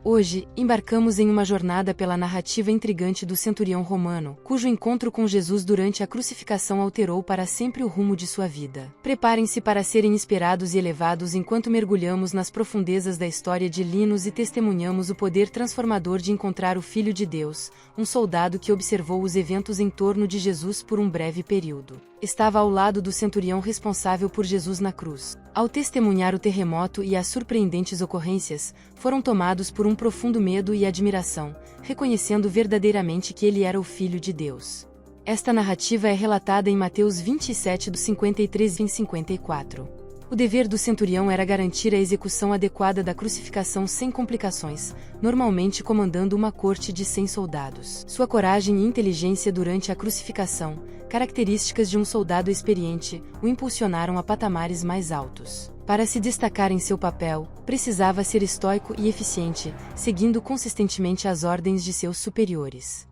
Hoje, embarcamos em uma jornada pela narrativa intrigante do centurião romano, cujo encontro com Jesus durante a crucificação alterou para sempre o rumo de sua vida. Preparem-se para serem inspirados e elevados enquanto mergulhamos nas profundezas da história de Linus e testemunhamos o poder transformador de encontrar o Filho de Deus, um soldado que observou os eventos em torno de Jesus por um breve período. Estava ao lado do centurião responsável por Jesus na cruz. Ao testemunhar o terremoto e as surpreendentes ocorrências, foram tomados por um profundo medo e admiração, reconhecendo verdadeiramente que ele era o Filho de Deus. Esta narrativa é relatada em Mateus 27 do 53 em 54. O dever do centurião era garantir a execução adequada da crucificação sem complicações, normalmente comandando uma corte de 100 soldados. Sua coragem e inteligência durante a crucificação, características de um soldado experiente, o impulsionaram a patamares mais altos. Para se destacar em seu papel, precisava ser estoico e eficiente, seguindo consistentemente as ordens de seus superiores.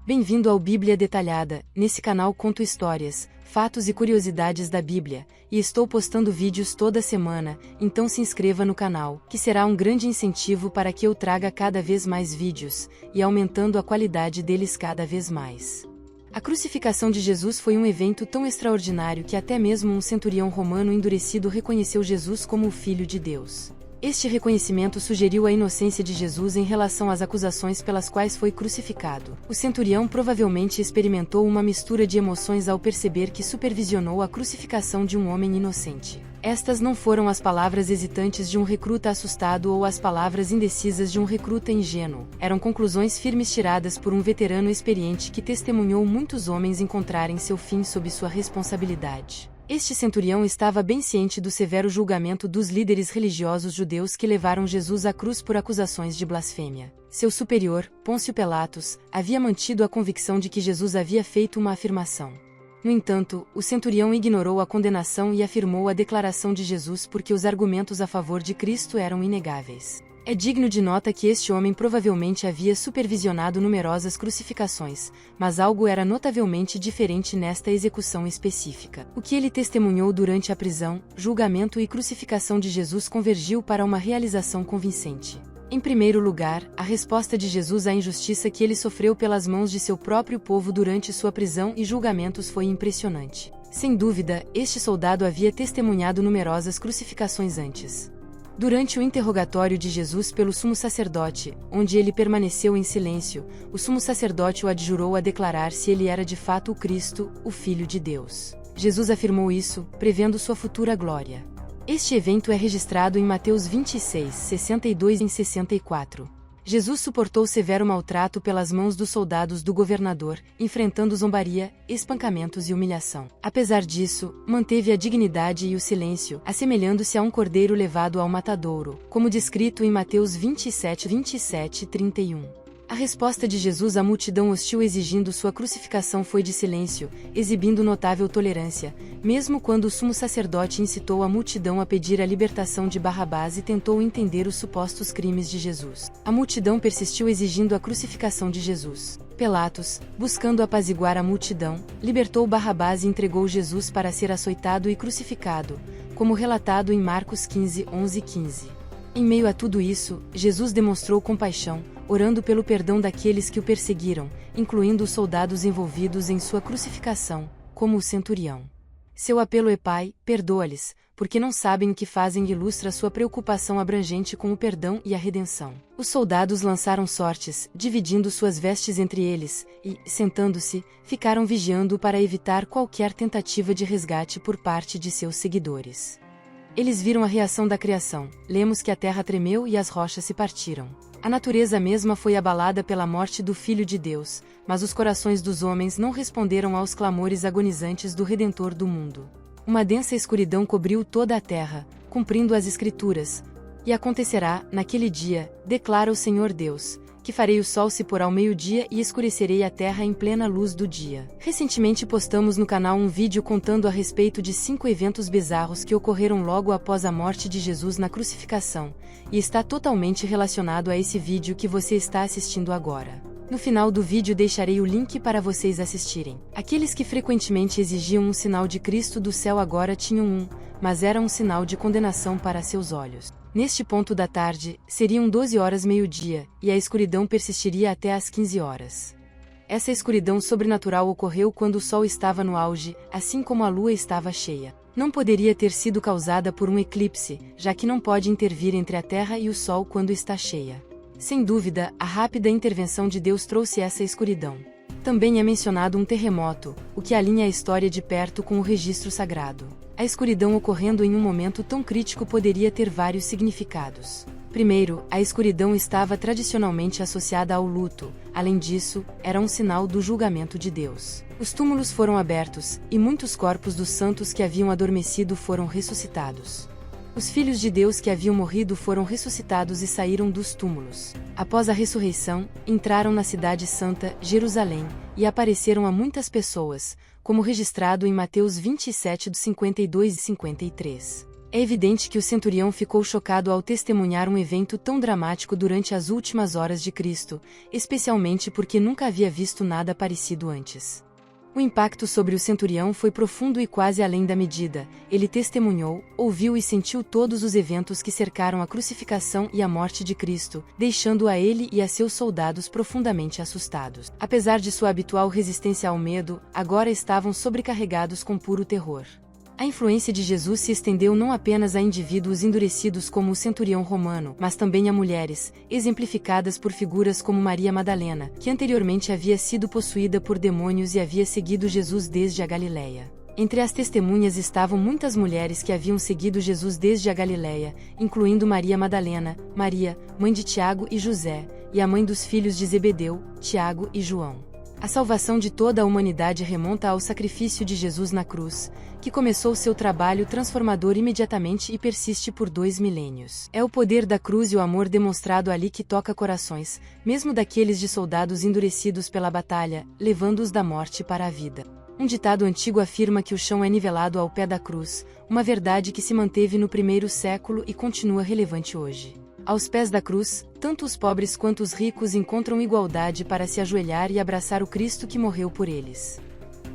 Bem-vindo ao Bíblia Detalhada. Nesse canal conto histórias, fatos e curiosidades da Bíblia, e estou postando vídeos toda semana, então se inscreva no canal, que será um grande incentivo para que eu traga cada vez mais vídeos, e aumentando a qualidade deles cada vez mais. A crucificação de Jesus foi um evento tão extraordinário que até mesmo um centurião romano endurecido reconheceu Jesus como o Filho de Deus. Este reconhecimento sugeriu a inocência de Jesus em relação às acusações pelas quais foi crucificado. O centurião provavelmente experimentou uma mistura de emoções ao perceber que supervisionou a crucificação de um homem inocente. Estas não foram as palavras hesitantes de um recruta assustado ou as palavras indecisas de um recruta ingênuo. Eram conclusões firmes tiradas por um veterano experiente que testemunhou muitos homens encontrarem seu fim sob sua responsabilidade. Este centurião estava bem ciente do severo julgamento dos líderes religiosos judeus que levaram Jesus à cruz por acusações de blasfêmia. Seu superior, Pôncio Pilatos, havia mantido a convicção de que Jesus havia feito uma afirmação. No entanto, o centurião ignorou a condenação e afirmou a declaração de Jesus porque os argumentos a favor de Cristo eram inegáveis. É digno de nota que este homem provavelmente havia supervisionado numerosas crucificações, mas algo era notavelmente diferente nesta execução específica. O que ele testemunhou durante a prisão, julgamento e crucificação de Jesus convergiu para uma realização convincente. Em primeiro lugar, a resposta de Jesus à injustiça que ele sofreu pelas mãos de seu próprio povo durante sua prisão e julgamentos foi impressionante. Sem dúvida, este soldado havia testemunhado numerosas crucificações antes. Durante o interrogatório de Jesus pelo sumo sacerdote, onde ele permaneceu em silêncio, o sumo sacerdote o adjurou a declarar se ele era de fato o Cristo, o Filho de Deus. Jesus afirmou isso, prevendo sua futura glória. Este evento é registrado em Mateus 26, 62 em 64. Jesus suportou severo maltrato pelas mãos dos soldados do governador, enfrentando zombaria, espancamentos e humilhação. Apesar disso, manteve a dignidade e o silêncio, assemelhando-se a um cordeiro levado ao matadouro, como descrito em Mateus 27, 27 e 31. A resposta de Jesus à multidão hostil exigindo sua crucificação foi de silêncio, exibindo notável tolerância, mesmo quando o sumo sacerdote incitou a multidão a pedir a libertação de Barrabás e tentou entender os supostos crimes de Jesus. A multidão persistiu exigindo a crucificação de Jesus. Pilatos, buscando apaziguar a multidão, libertou Barrabás e entregou Jesus para ser açoitado e crucificado, como relatado em Marcos 15, 11 e 15. Em meio a tudo isso, Jesus demonstrou compaixão, orando pelo perdão daqueles que o perseguiram, incluindo os soldados envolvidos em sua crucificação, como o centurião. Seu apelo é Pai, perdoa-lhes, porque não sabem o que fazem ilustra sua preocupação abrangente com o perdão e a redenção. Os soldados lançaram sortes, dividindo suas vestes entre eles, e, sentando-se, ficaram vigiando-o para evitar qualquer tentativa de resgate por parte de seus seguidores. Eles viram a reação da criação, lemos que a terra tremeu e as rochas se partiram. A natureza mesma foi abalada pela morte do Filho de Deus, mas os corações dos homens não responderam aos clamores agonizantes do Redentor do mundo. Uma densa escuridão cobriu toda a terra, cumprindo as Escrituras. E acontecerá, naquele dia, declara o Senhor Deus, que farei o sol se pôr ao meio-dia e escurecerei a terra em plena luz do dia. Recentemente postamos no canal um vídeo contando a respeito de 5 eventos bizarros que ocorreram logo após a morte de Jesus na crucificação, e está totalmente relacionado a esse vídeo que você está assistindo agora. No final do vídeo deixarei o link para vocês assistirem. Aqueles que frequentemente exigiam um sinal de Cristo do céu agora tinham um, mas era um sinal de condenação para seus olhos. Neste ponto da tarde, seriam 12 horas meio-dia, e a escuridão persistiria até às 15 horas. Essa escuridão sobrenatural ocorreu quando o sol estava no auge, assim como a lua estava cheia. Não poderia ter sido causada por um eclipse, já que não pode intervir entre a Terra e o Sol quando está cheia. Sem dúvida, a rápida intervenção de Deus trouxe essa escuridão. Também é mencionado um terremoto, o que alinha a história de perto com o registro sagrado. A escuridão ocorrendo em um momento tão crítico poderia ter vários significados. Primeiro, a escuridão estava tradicionalmente associada ao luto, além disso, era um sinal do julgamento de Deus. Os túmulos foram abertos, e muitos corpos dos santos que haviam adormecido foram ressuscitados. Os filhos de Deus que haviam morrido foram ressuscitados e saíram dos túmulos. Após a ressurreição, entraram na cidade santa, Jerusalém, e apareceram a muitas pessoas, como registrado em Mateus 27 dos 52 e 53. É evidente que o centurião ficou chocado ao testemunhar um evento tão dramático durante as últimas horas de Cristo, especialmente porque nunca havia visto nada parecido antes. O impacto sobre o centurião foi profundo e quase além da medida. Ele testemunhou, ouviu e sentiu todos os eventos que cercaram a crucificação e a morte de Cristo, deixando a ele e a seus soldados profundamente assustados. Apesar de sua habitual resistência ao medo, agora estavam sobrecarregados com puro terror. A influência de Jesus se estendeu não apenas a indivíduos endurecidos como o centurião romano, mas também a mulheres, exemplificadas por figuras como Maria Madalena, que anteriormente havia sido possuída por demônios e havia seguido Jesus desde a Galileia. Entre as testemunhas estavam muitas mulheres que haviam seguido Jesus desde a Galileia, incluindo Maria Madalena, Maria, mãe de Tiago e José, e a mãe dos filhos de Zebedeu, Tiago e João. A salvação de toda a humanidade remonta ao sacrifício de Jesus na cruz, que começou seu trabalho transformador imediatamente e persiste por 2 milênios. É o poder da cruz e o amor demonstrado ali que toca corações, mesmo daqueles de soldados endurecidos pela batalha, levando-os da morte para a vida. Um ditado antigo afirma que o chão é nivelado ao pé da cruz, uma verdade que se manteve no primeiro século e continua relevante hoje. Aos pés da cruz, tanto os pobres quanto os ricos encontram igualdade para se ajoelhar e abraçar o Cristo que morreu por eles.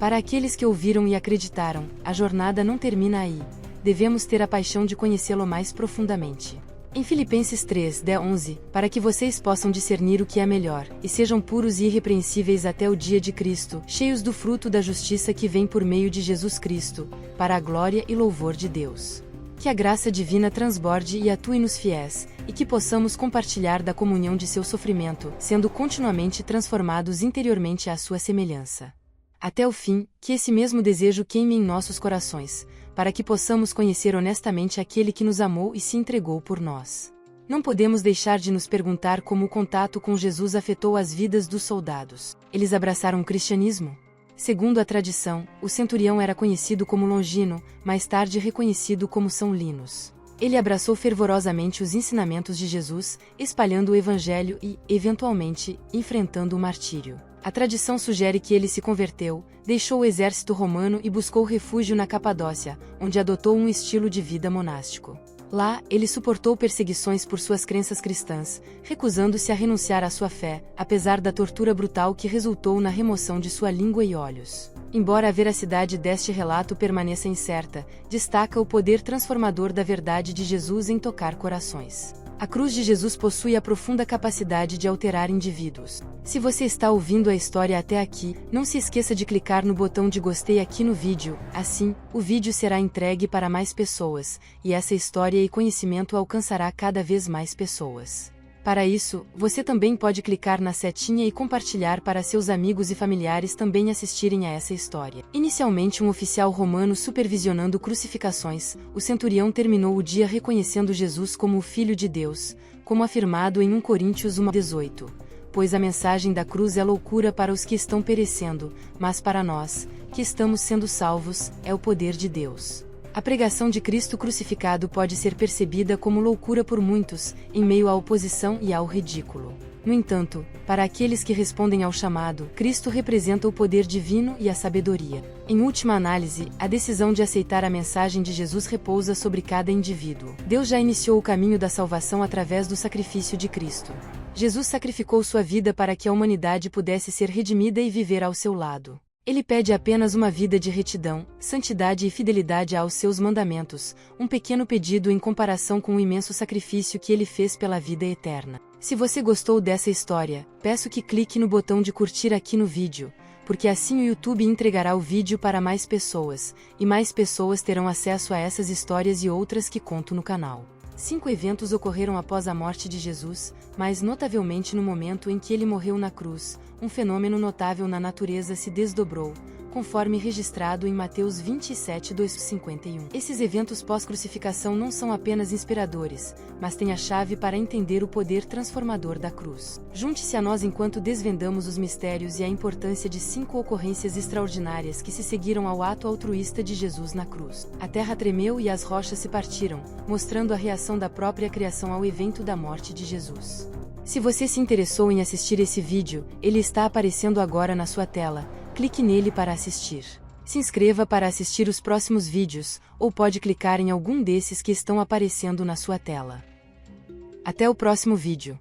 Para aqueles que ouviram e acreditaram, a jornada não termina aí. Devemos ter a paixão de conhecê-lo mais profundamente. Em Filipenses 3:11, para que vocês possam discernir o que é melhor, e sejam puros e irrepreensíveis até o dia de Cristo, cheios do fruto da justiça que vem por meio de Jesus Cristo, para a glória e louvor de Deus. Que a graça divina transborde e atue nos fiéis, e que possamos compartilhar da comunhão de seu sofrimento, sendo continuamente transformados interiormente à sua semelhança. Até o fim, que esse mesmo desejo queime em nossos corações, para que possamos conhecer honestamente aquele que nos amou e se entregou por nós. Não podemos deixar de nos perguntar como o contato com Jesus afetou as vidas dos soldados. Eles abraçaram o cristianismo? Segundo a tradição, o centurião era conhecido como Longino, mais tarde reconhecido como São Linus. Ele abraçou fervorosamente os ensinamentos de Jesus, espalhando o evangelho e, eventualmente, enfrentando o martírio. A tradição sugere que ele se converteu, deixou o exército romano e buscou refúgio na Capadócia, onde adotou um estilo de vida monástico. Lá, ele suportou perseguições por suas crenças cristãs, recusando-se a renunciar à sua fé, apesar da tortura brutal que resultou na remoção de sua língua e olhos. Embora a veracidade deste relato permaneça incerta, destaca o poder transformador da verdade de Jesus em tocar corações. A cruz de Jesus possui a profunda capacidade de alterar indivíduos. Se você está ouvindo a história até aqui, não se esqueça de clicar no botão de gostei aqui no vídeo, assim, o vídeo será entregue para mais pessoas, e essa história e conhecimento alcançará cada vez mais pessoas. Para isso, você também pode clicar na setinha e compartilhar para seus amigos e familiares também assistirem a essa história. Inicialmente um oficial romano supervisionando crucificações, o centurião terminou o dia reconhecendo Jesus como o Filho de Deus, como afirmado em 1 Coríntios 1:18. Pois a mensagem da cruz é loucura para os que estão perecendo, mas para nós, que estamos sendo salvos, é o poder de Deus. A pregação de Cristo crucificado pode ser percebida como loucura por muitos, em meio à oposição e ao ridículo. No entanto, para aqueles que respondem ao chamado, Cristo representa o poder divino e a sabedoria. Em última análise, a decisão de aceitar a mensagem de Jesus repousa sobre cada indivíduo. Deus já iniciou o caminho da salvação através do sacrifício de Cristo. Jesus sacrificou sua vida para que a humanidade pudesse ser redimida e viver ao seu lado. Ele pede apenas uma vida de retidão, santidade e fidelidade aos seus mandamentos, um pequeno pedido em comparação com o imenso sacrifício que ele fez pela vida eterna. Se você gostou dessa história, peço que clique no botão de curtir aqui no vídeo, porque assim o YouTube entregará o vídeo para mais pessoas, e mais pessoas terão acesso a essas histórias e outras que conto no canal. 5 eventos ocorreram após a morte de Jesus, mas notavelmente no momento em que ele morreu na cruz, um fenômeno notável na natureza se desdobrou, conforme registrado em Mateus 27, 2:51. Esses eventos pós-crucificação não são apenas inspiradores, mas têm a chave para entender o poder transformador da cruz. Junte-se a nós enquanto desvendamos os mistérios e a importância de 5 ocorrências extraordinárias que se seguiram ao ato altruísta de Jesus na cruz. A terra tremeu e as rochas se partiram, mostrando a reação da própria criação ao evento da morte de Jesus. Se você se interessou em assistir esse vídeo, ele está aparecendo agora na sua tela. Clique nele para assistir. Se inscreva para assistir os próximos vídeos, ou pode clicar em algum desses que estão aparecendo na sua tela. Até o próximo vídeo.